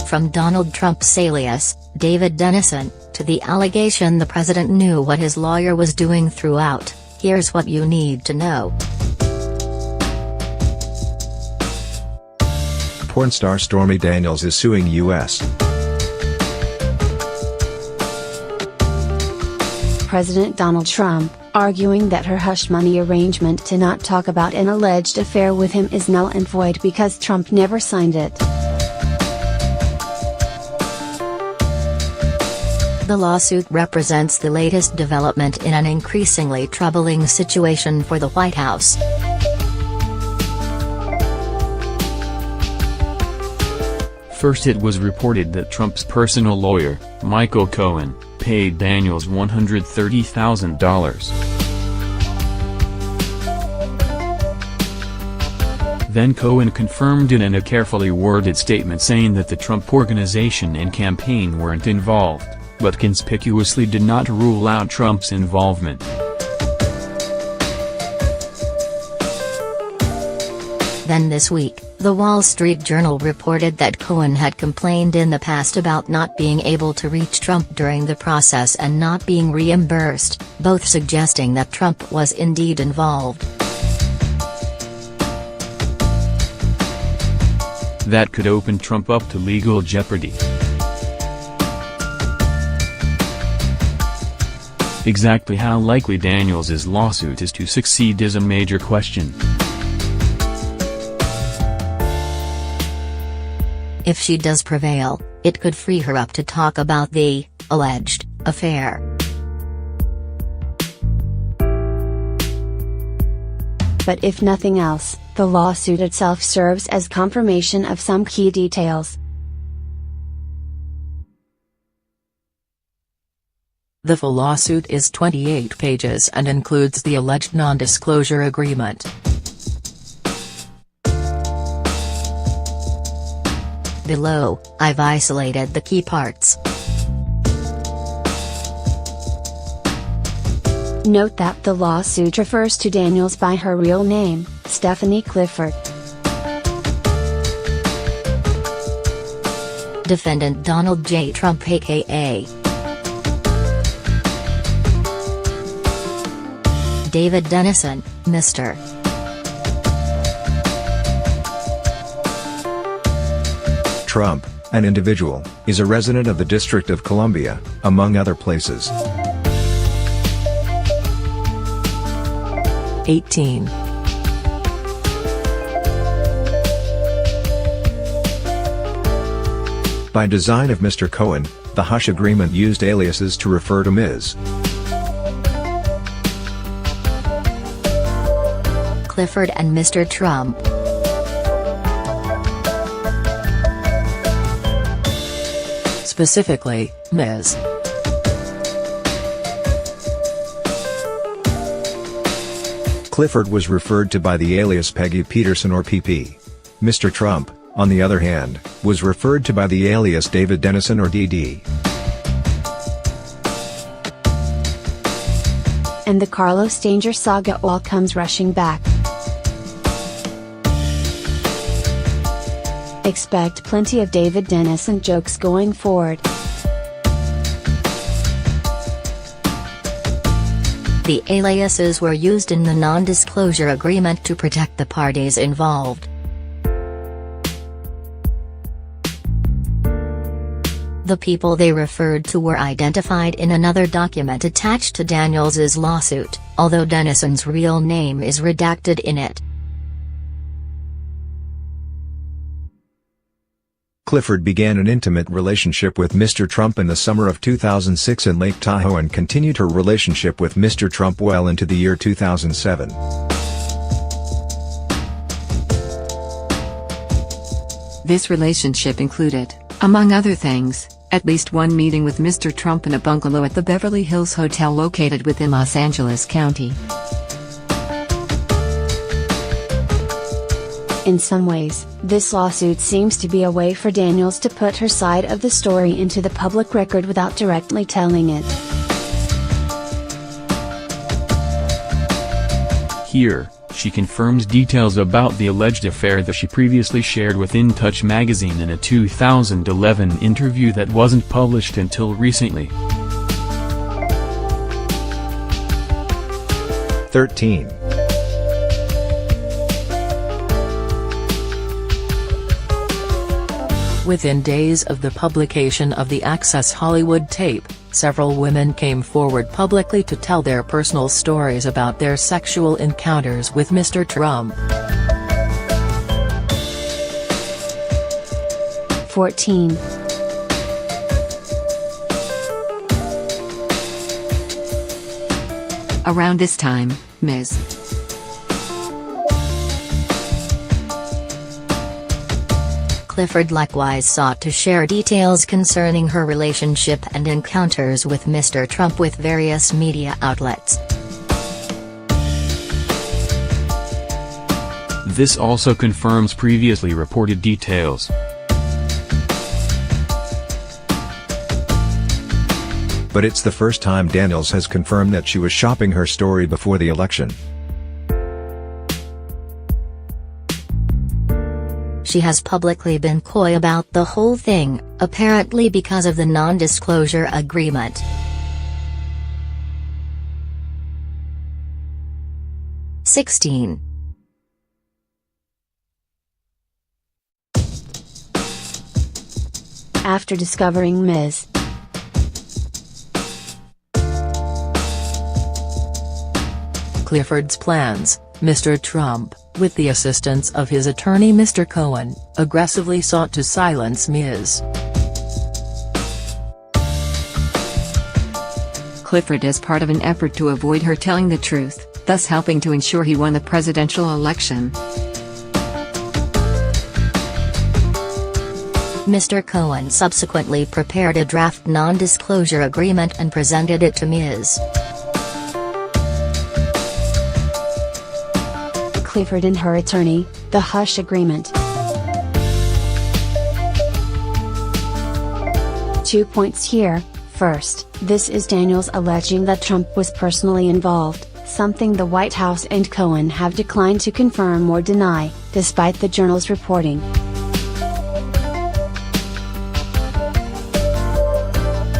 From Donald Trump's alias, David Dennison, to the allegation the president knew what his lawyer was doing throughout, here's what you need to know. Porn star Stormy Daniels is suing U.S. President Donald Trump, arguing that her hush money arrangement to not talk about an alleged affair with him is null and void because Trump never signed it. The lawsuit represents the latest development in an increasingly troubling situation for the White House. First, it was reported that Trump's personal lawyer, Michael Cohen, paid Daniels $130,000. Then Cohen confirmed it in a carefully worded statement saying that the Trump organization and campaign weren't involved, but conspicuously did not rule out Trump's involvement. Then this week, The Wall Street Journal reported that Cohen had complained in the past about not being able to reach Trump during the process and not being reimbursed, both suggesting that Trump was indeed involved. That could open Trump up to legal jeopardy. Exactly how likely Daniels' lawsuit is to succeed is a major question. If she does prevail, it could free her up to talk about the alleged affair. But if nothing else, the lawsuit itself serves as confirmation of some key details. The full lawsuit is 28 pages and includes the alleged non-disclosure agreement. Below, I've isolated the key parts. Note that the lawsuit refers to Daniels by her real name, Stephanie Clifford. Defendant Donald J. Trump aka David Dennison, Mr. Trump, an individual, is a resident of the District of Columbia, among other places. 18. By design of Mr. Cohen, the hush agreement used aliases to refer to Ms. Clifford and Mr. Trump. Specifically, Ms. Clifford was referred to by the alias Peggy Peterson or PP. Mr. Trump, on the other hand, was referred to by the alias David Dennison or DD. And the Carlos Danger saga all comes rushing back. Expect plenty of David Dennison jokes going forward. The aliases were used in the non-disclosure agreement to protect the parties involved. The people they referred to were identified in another document attached to Daniels' lawsuit, although Dennison's real name is redacted in it. Clifford began an intimate relationship with Mr. Trump in the summer of 2006 in Lake Tahoe and continued her relationship with Mr. Trump well into the year 2007. This relationship included, among other things, at least one meeting with Mr. Trump in a bungalow at the Beverly Hills Hotel located within Los Angeles County. In some ways, this lawsuit seems to be a way for Daniels to put her side of the story into the public record without directly telling it. Here, she confirms details about the alleged affair that she previously shared with In Touch magazine in a 2011 interview that wasn't published until recently. 13. Within days of the publication of the Access Hollywood tape, several women came forward publicly to tell their personal stories about their sexual encounters with Mr. Trump. 14. Around this time, Ms. Clifford likewise sought to share details concerning her relationship and encounters with Mr. Trump with various media outlets. This also confirms previously reported details. But it's the first time Daniels has confirmed that she was shopping her story before the election. She has publicly been coy about the whole thing, apparently because of the non-disclosure agreement. (16) After discovering Ms. Clifford's plans, Mr. Trump, with the assistance of his attorney Mr. Cohen, aggressively sought to silence Ms. Clifford as part of an effort to avoid her telling the truth, thus helping to ensure he won the presidential election. Mr. Cohen subsequently prepared a draft non-disclosure agreement and presented it to Ms. Clifford and her attorney, the hush agreement. 2 points here. First, this is Daniels alleging that Trump was personally involved, something the White House and Cohen have declined to confirm or deny, despite the Journal's reporting.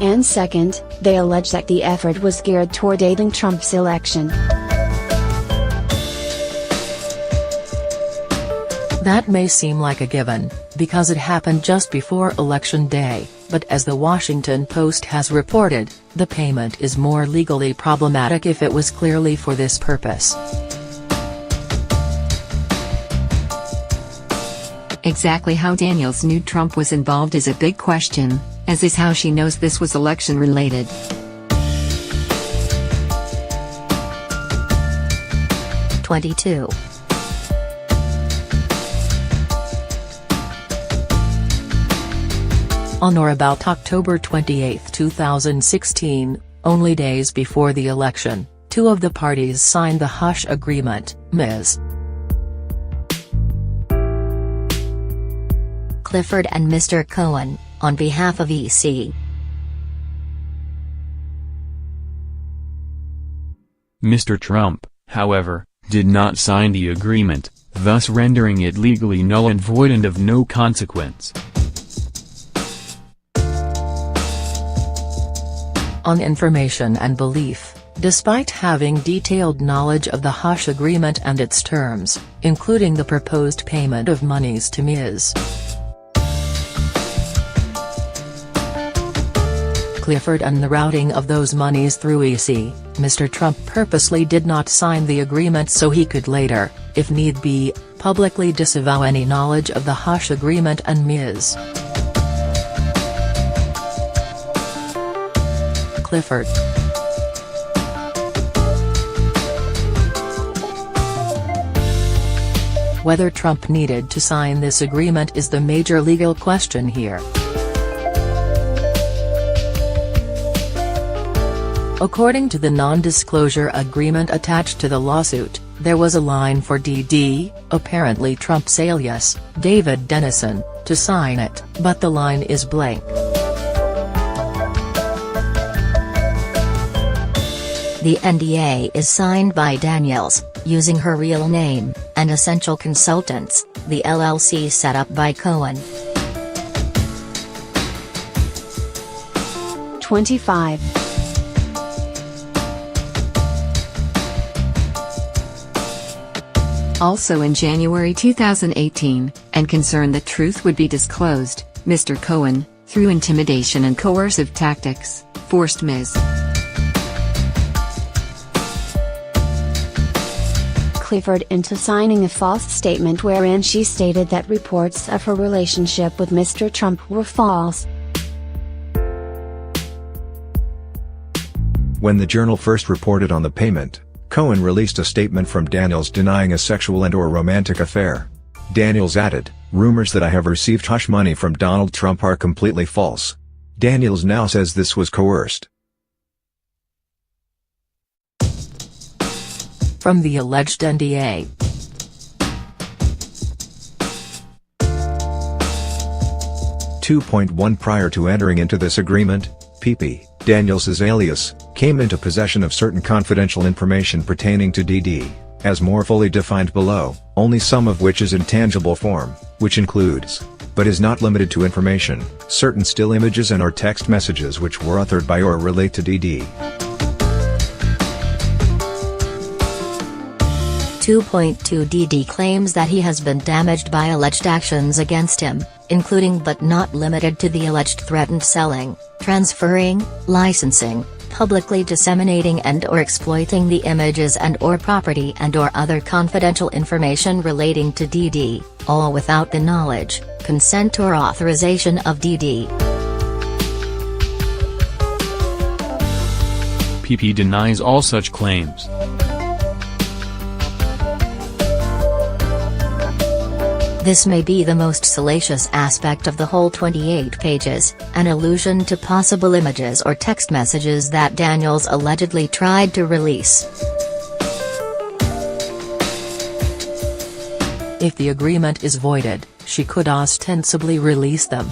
And second, they allege that the effort was geared toward aiding Trump's election. That may seem like a given, because it happened just before Election Day, but as the Washington Post has reported, the payment is more legally problematic if it was clearly for this purpose. Exactly how Daniels knew Trump was involved is a big question, as is how she knows this was election-related. (22) On or about October 28, 2016, only days before the election, two of the parties signed the hush agreement, Ms. Clifford and Mr. Cohen, on behalf of EC. Mr. Trump, however, did not sign the agreement, thus rendering it legally null and void and of no consequence. On information and belief, despite having detailed knowledge of the hush agreement and its terms, including the proposed payment of monies to Ms. Clifford and the routing of those monies through EC, Mr. Trump purposely did not sign the agreement so he could later, if need be, publicly disavow any knowledge of the hush agreement and Ms. Clifford. Whether Trump needed to sign this agreement is the major legal question here. According to the non-disclosure agreement attached to the lawsuit, there was a line for DD, apparently Trump's alias, David Dennison, to sign it, but the line is blank. The NDA is signed by Daniels, using her real name, and Essential Consultants, the LLC set up by Cohen. 25. Also in January 2018, and concerned that truth would be disclosed, Mr. Cohen, through intimidation and coercive tactics, forced Ms. Clifford into signing a false statement wherein she stated that reports of her relationship with Mr. Trump were false. When the Journal first reported on the payment, Cohen released a statement from Daniels denying a sexual and/or romantic affair. Daniels added, "Rumors that I have received hush money from Donald Trump are completely false." Daniels now says this was coerced. From the alleged NDA. Prior to entering into this agreement, PP, Daniels' alias, came into possession of certain confidential information pertaining to DD, as more fully defined below, only some of which is in tangible form, which includes, but is not limited to information, certain still images and/or text messages which were authored by or relate to DD. 2.2 DD claims that he has been damaged by alleged actions against him, including but not limited to the alleged threatened selling, transferring, licensing, publicly disseminating and/or exploiting the images and/or property and/or other confidential information relating to DD, all without the knowledge, consent or authorization of DD. PP denies all such claims. This may be the most salacious aspect of the whole 28 pages, an allusion to possible images or text messages that Daniels allegedly tried to release. If the agreement is voided, she could ostensibly release them.